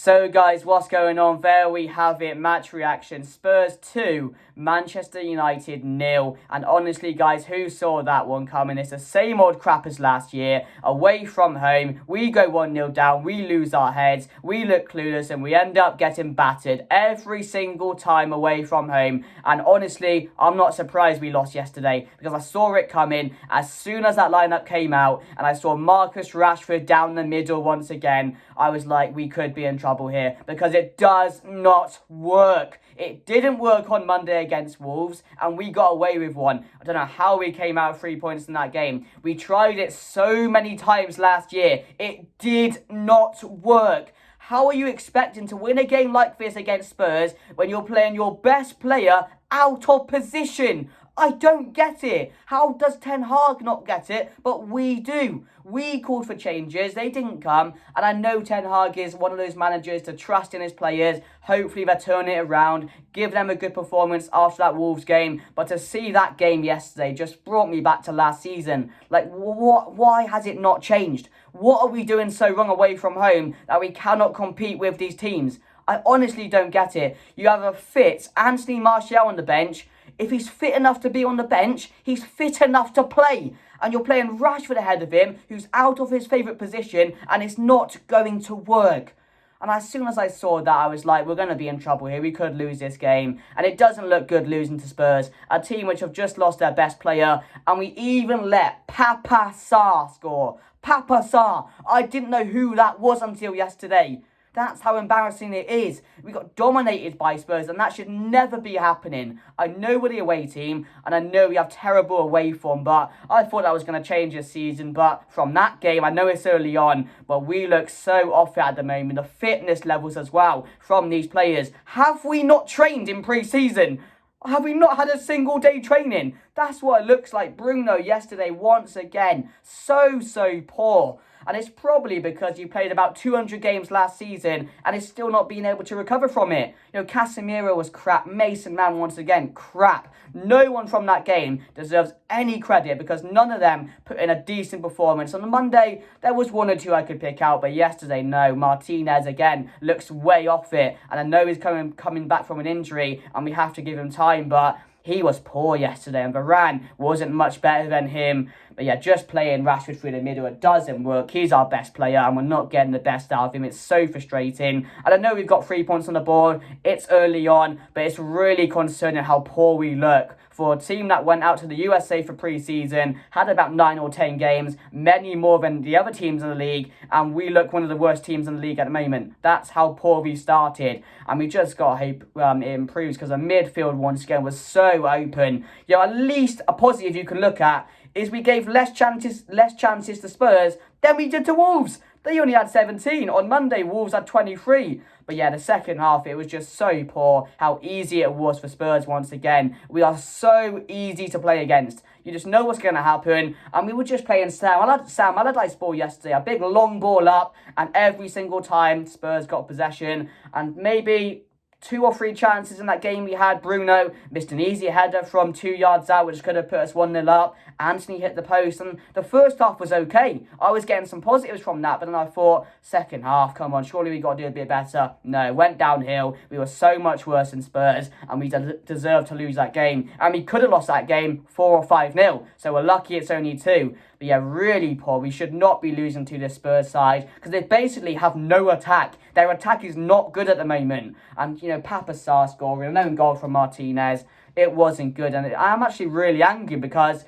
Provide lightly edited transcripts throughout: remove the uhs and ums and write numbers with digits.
So guys, what's going on? There we have it, match reaction. Spurs 2, Manchester United 0. And honestly guys, who saw that one coming? It's the same old crap as last year. Away from home, we go 1-0 down, we lose our heads, we look clueless and we end up getting battered every single time away from home. And honestly, I'm not surprised we lost yesterday because I saw it coming as soon as that lineup came out and I saw Marcus Rashford down the middle once again. I was like, we could be in trouble here because it does not work. It didn't work on Monday against Wolves and we got away with one. I don't know how we came out 3 points in that game. We tried it so many times last year. It did not work. How are you expecting to win a game like this against Spurs when you're playing your best player out of position? I don't get it. How does Ten Hag not get it? But we do. We called for changes. They didn't come. And I know Ten Hag is one of those managers to trust in his players. Hopefully they turn it around. Give them a good performance after that Wolves game. But to see that game yesterday just brought me back to last season. Like, what? Why has it not changed? What are we doing so wrong away from home that we cannot compete with these teams? I honestly don't get it. You have a fit Anthony Martial on the bench. If he's fit enough to be on the bench, he's fit enough to play. And you're playing Rashford ahead of him, who's out of his favourite position, and it's not going to work. And as soon as I saw that, I was like, we're going to be in trouble here. We could lose this game. And it doesn't look good losing to Spurs, a team which have just lost their best player. And we even let Papa Sarr score. Papa Sarr. I didn't know who that was until yesterday. That's how embarrassing it is. We got dominated by Spurs and that should never be happening. I know we're the away team and I know we have terrible away form, but I thought that was going to change this season. But from that game, I know it's early on, but we look so off it at the moment. The fitness levels as well from these players. Have we not trained in pre-season? Have we not had a single day training? That's what it looks like. Bruno yesterday once again. So poor. And it's probably because you played about 200 games last season and is still not being able to recover from it. You know, Casemiro was crap. Mason Mount once again, crap. No one from that game deserves any credit because none of them put in a decent performance. On Monday, there was one or two I could pick out, but yesterday, no. Martinez, again, looks way off it. And I know he's coming back from an injury and we have to give him time, but he was poor yesterday and Varane wasn't much better than him. But yeah, just playing Rashford through the middle, it doesn't work. He's our best player and we're not getting the best out of him. It's so frustrating. And I know we've got 3 points on the board. It's early on, but it's really concerning how poor we look. For a team that went out to the USA for pre-season, had about 9 or 10 games, many more than the other teams in the league, and we look one of the worst teams in the league at the moment. That's how poor we started, and we just got to hope it improves because the midfield once again was so open. You know, at least a positive you can look at is we gave less chances to Spurs than we did to Wolves. They only had 17. On Monday, Wolves had 23. But yeah, the second half, it was just so poor how easy it was for Spurs once again. We are so easy to play against. You just know what's going to happen. And we were just playing Sam Allardyce ball yesterday. A big long ball up. And every single time, Spurs got possession. And maybe 2 or 3 chances in that game we had. Bruno missed an easy header from 2 yards out, which could have put us 1-0 up. Anthony hit the post, and the first half was okay. I was getting some positives from that, but then I thought, second half, come on, surely we got to do a bit better. No, went downhill. We were so much worse than Spurs, and we deserved to lose that game. And we could have lost that game 4 or 5-0, so we're lucky it's only 2. But yeah, really poor. We should not be losing to this Spurs side because they basically have no attack. Their attack is not good at the moment. And, you know, Papa Sarr scoring, an own goal from Martinez, it wasn't good. And I'm actually really angry because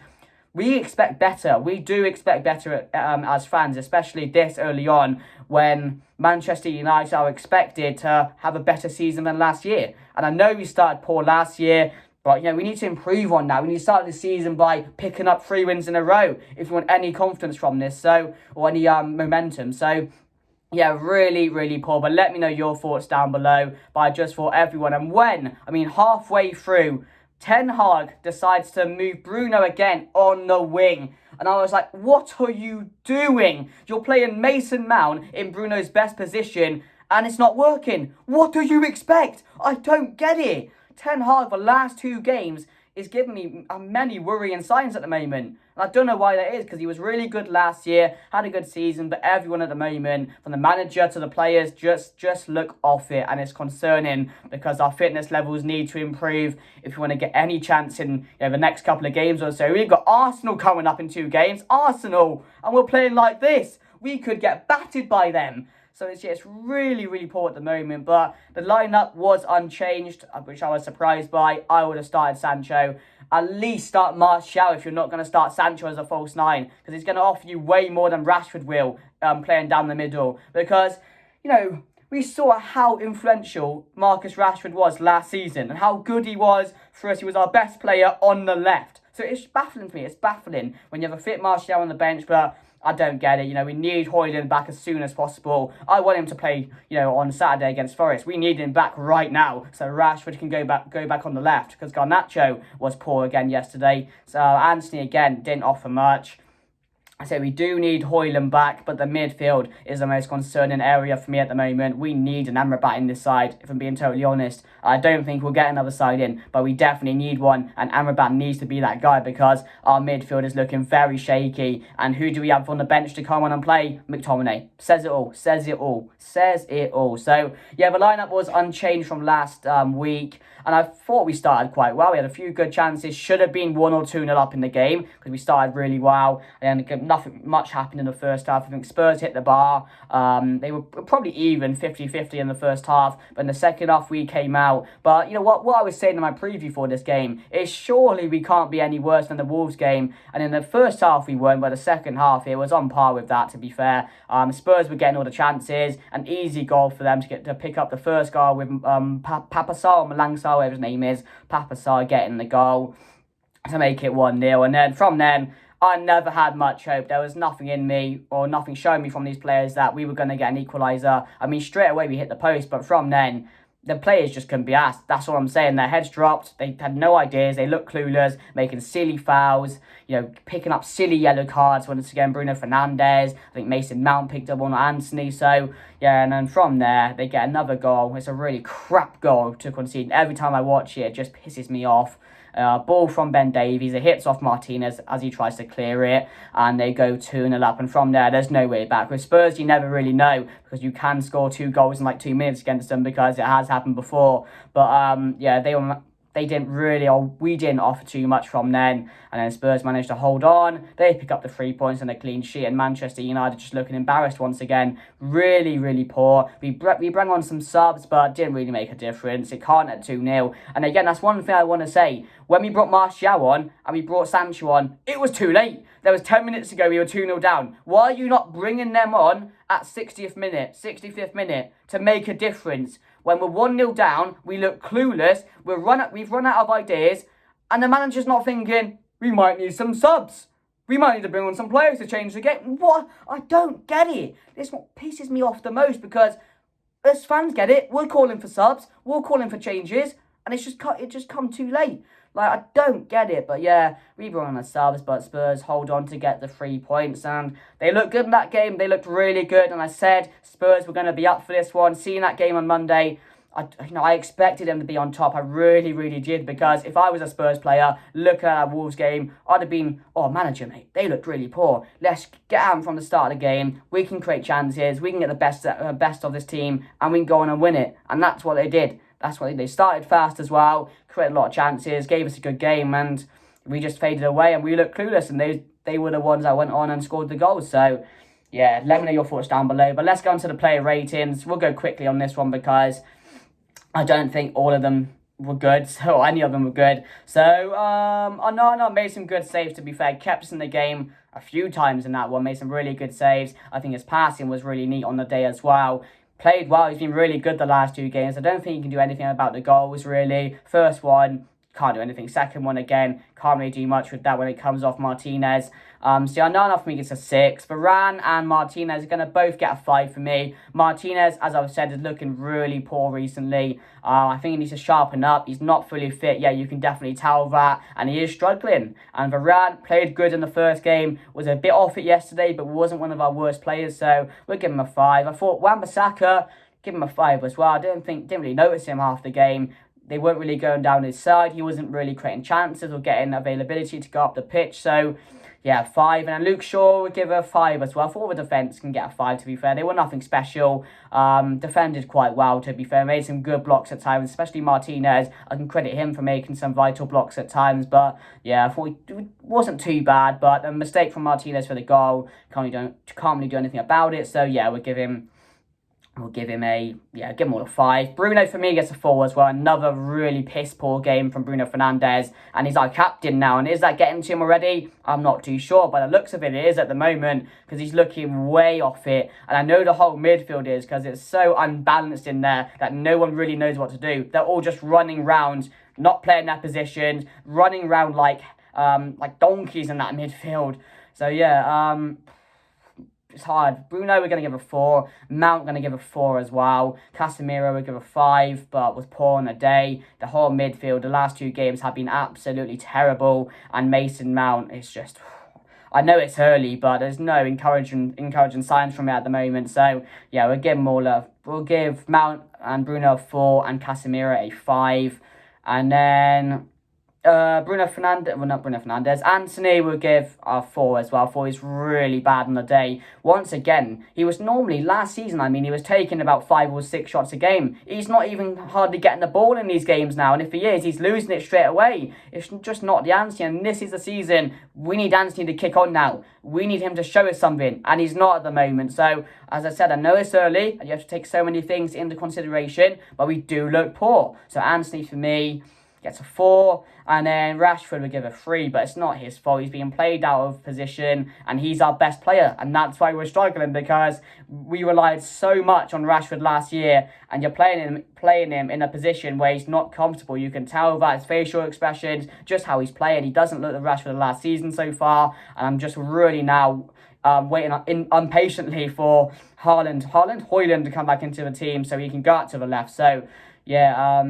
we expect better. We do expect better as fans, especially this early on when Manchester United are expected to have a better season than last year. And I know we started poor last year, but, you know, we need to improve on that. We need to start the season by picking up 3 wins in a row if we want any confidence from this, or any momentum. So, yeah, really poor. But let me know your thoughts down below. But I just thought everyone. And halfway through, Ten Hag decides to move Bruno again on the wing. And I was like, what are you doing? You're playing Mason Mount in Bruno's best position and it's not working. What do you expect? I don't get it. Ten Hag, the last 2 games, is giving me many worrying signs at the moment. And I don't know why that is, because he was really good last year, had a good season, but everyone at the moment, from the manager to the players, just look off it. And it's concerning because our fitness levels need to improve if we want to get any chance in the next couple of games or so. We've got Arsenal coming up in 2 games. Arsenal! And we're playing like this. We could get battered by them. So it's really, really poor at the moment. But the lineup was unchanged, which I was surprised by. I would have started Sancho. At least start Martial if you're not going to start Sancho as a false 9. Because he's going to offer you way more than Rashford will playing down the middle. Because, we saw how influential Marcus Rashford was last season. And how good he was for us. He was our best player on the left. So it's baffling to me. It's baffling when you have a fit Martial on the bench, but I don't get it. We need Højlund back as soon as possible. I want him to play, on Saturday against Forest. We need him back right now so Rashford can go back on the left, because Garnacho was poor again yesterday. So Anthony again didn't offer much. I say we do need Højlund back, but the midfield is the most concerning area for me at the moment. We need an Amrabat in this side, if I'm being totally honest. I don't think we'll get another side in, but we definitely need one, and Amrabat needs to be that guy because our midfield is looking very shaky. And who do we have on the bench to come on and play? McTominay. Says it all. So, yeah, the lineup was unchanged from last week, and I thought we started quite well. We had a few good chances. Should have been 1 or 2-0 up in the game because we started really well, and nothing much happened in the first half. I think Spurs hit the bar. They were probably even 50-50 in the first half, but in the second half we came out. But what I was saying in my preview for this game is surely we can't be any worse than the Wolves game. And in the first half we weren't, but the second half it was on par with that, to be fair. Spurs were getting all the chances. An easy goal for them to pick up the first goal with Papasar or Malangsar, whatever his name is. Papasar getting the goal to make it 1-0. And then from then, I never had much hope. There was nothing in me or nothing showing me from these players that we were going to get an equaliser. I mean, straight away we hit the post, but from then, the players just couldn't be asked. That's all I'm saying. Their heads dropped. They had no ideas. They looked clueless, making silly fouls, picking up silly yellow cards. Once again, Bruno Fernandes. I think Mason Mount picked up one on Anthony. So, yeah, and then from there, they get another goal. It's a really crap goal to concede. Every time I watch it, it just pisses me off. Ball from Ben Davies, it hits off Martinez as he tries to clear it, and they go 2-0 up, and from there there's no way back. With Spurs you never really know, because you can score 2 goals in like 2 minutes against them, because it has happened before. But yeah, they didn't really, or we didn't offer too much from then, and then Spurs managed to hold on. They pick up the 3 points and a clean sheet, and Manchester United just looking embarrassed once again. Really, really poor. We bring on some subs, but didn't really make a difference. It can't at 2-0. And again, that's one thing I want to say. When we brought Martial on and we brought Sancho on, it was too late. There was 10 minutes ago we were 2-0 down. Why are you not bringing them on at 65th minute to make a difference? When we're 1-0 down, we look clueless, we've run out of ideas, and the manager's not thinking, we might need some subs. We might need to bring on some players to change the game. What? I don't get it. This is what pisses me off the most, because us fans get it. We're calling for subs, we're calling for changes, and it just come too late. I don't get it. But yeah, we brought on the subs, but Spurs hold on to get the 3 points, and they looked good in that game. They looked really good, and I said Spurs were going to be up for this one. Seeing that game on Monday, I expected them to be on top. I really, really did, because if I was a Spurs player looking at that Wolves game, I'd have been, manager, mate, they looked really poor. Let's get out from the start of the game. We can create chances. We can get the best of this team, and we can go on and win it. And that's what they did. That's what they started fast as well, created a lot of chances, gave us a good game, and we just faded away, and we looked clueless, and they were the ones that went on and scored the goals. So, yeah, let me know your thoughts down below. But let's go on to the player ratings. We'll go quickly on this one, because I don't think all of them were good, so any of them were good. So, Onana made some good saves, to be fair. Kept us in the game a few times in that one, made some really good saves. I think his passing was really neat on the day as well. Played well, he's been really good the last 2 games. I don't think he can do anything about the goals, really. First one, can't do anything. Second one, again, can't really do much with that when it comes off Martinez. So Onana for me gets a 6. Varane and Martinez are going to both get a 5 for me. Martinez, as I've said, is looking really poor recently. I think he needs to sharpen up. He's not fully fit. Yeah, you can definitely tell that. And he is struggling. And Varane played good in the first game. Was a bit off it yesterday, but wasn't one of our worst players. So we'll give him a 5. I thought Wan-Bissaka, give him a 5 as well. I didn't really notice him half the game. they weren't really going down his side. He wasn't really creating chances or getting availability to go up the pitch. So, yeah, 5. And then Luke Shaw would give a 5 as well. I thought the defence can get a 5, to be fair. They were nothing special. Defended quite well, to be fair. Made some good blocks at times, especially Martinez. I can credit him for making some vital blocks at times. But, yeah, I thought it wasn't too bad. But a mistake from Martinez for the goal. Can't really do anything about it. So, yeah, we'll give him all a 5. Bruno for me gets a 4 as well. Another really piss poor game from Bruno Fernandes, and he's our captain now. And is that getting to him already? I'm not too sure. By the looks of it, it is at the moment, because he's looking way off it. And I know the whole midfield is, because it's so unbalanced in there that no one really knows what to do. They're all just running round, not playing their positions, running around like donkeys in that midfield. So yeah, it's hard. Bruno, we're going to give a 4. Mount, going to give a 4 as well. Casemiro, we'll give a 5, but was poor on the day. The whole midfield, the last 2 games have been absolutely terrible. And Mason Mount is just... I know it's early, but there's no encouraging signs from it at the moment. So, yeah, we'll give them all we'll give Mount and Bruno a 4 and Casemiro a 5. And then... Anthony will give a 4 as well. 4 is really bad on the day. Once again, he was normally, last season, he was taking about 5 or 6 shots a game. He's not even hardly getting the ball in these games now, and if he is, he's losing it straight away. It's just not the Anthony, and this is the season. We need Anthony to kick on now. We need him to show us something, and he's not at the moment. So, as I said, I know it's early, and you have to take so many things into consideration, but we do look poor. So, Anthony, for me, gets a 4, and then Rashford would give a 3, but it's not his fault. He's being played out of position, and he's our best player, and that's why we're struggling, because we relied so much on Rashford last year, and you're playing him in a position where he's not comfortable. You can tell that his facial expressions, just how he's playing. He doesn't look like Rashford last season so far, and I'm just really now waiting impatiently for Haaland to come back into the team so he can go out to the left. So, yeah,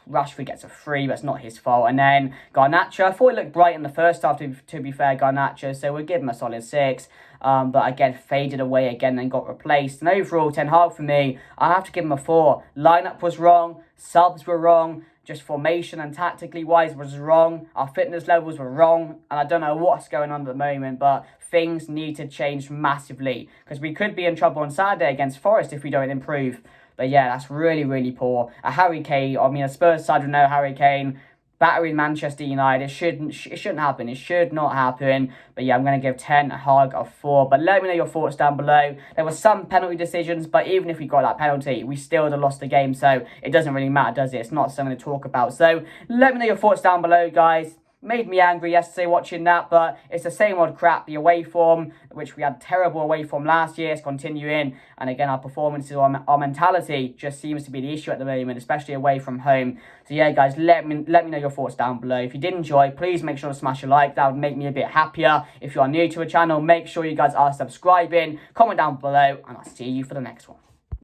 Rashford gets a 3, but it's not his fault. And then Garnacho, I thought he looked bright in the first half, to be fair, Garnacho, so we'll give him a solid 6. But again, faded away again and got replaced. And overall, Ten Hag for me, I have to give him a 4. Lineup was wrong, subs were wrong, just formation and tactically wise was wrong. Our fitness levels were wrong, and I don't know what's going on at the moment, but things need to change massively, because we could be in trouble on Saturday against Forest if we don't improve. But yeah, that's really, really poor. A Harry Kane, a Spurs side with no Harry Kane, battering Manchester United, it shouldn't happen. It should not happen. But yeah, I'm going to give Ten Hag a 4. But let me know your thoughts down below. There were some penalty decisions, but even if we got that penalty, we still would have lost the game. So it doesn't really matter, does it? It's not something to talk about. So let me know your thoughts down below, guys. Made me angry yesterday watching that, but it's the same old crap. The away form, which we had terrible away form last year, is continuing. And again, our performances, our mentality just seems to be the issue at the moment, especially away from home. So yeah, guys, let me know your thoughts down below. If you did enjoy, please make sure to smash a like. That would make me a bit happier. If you are new to the channel, make sure you guys are subscribing. Comment down below, and I'll see you for the next one.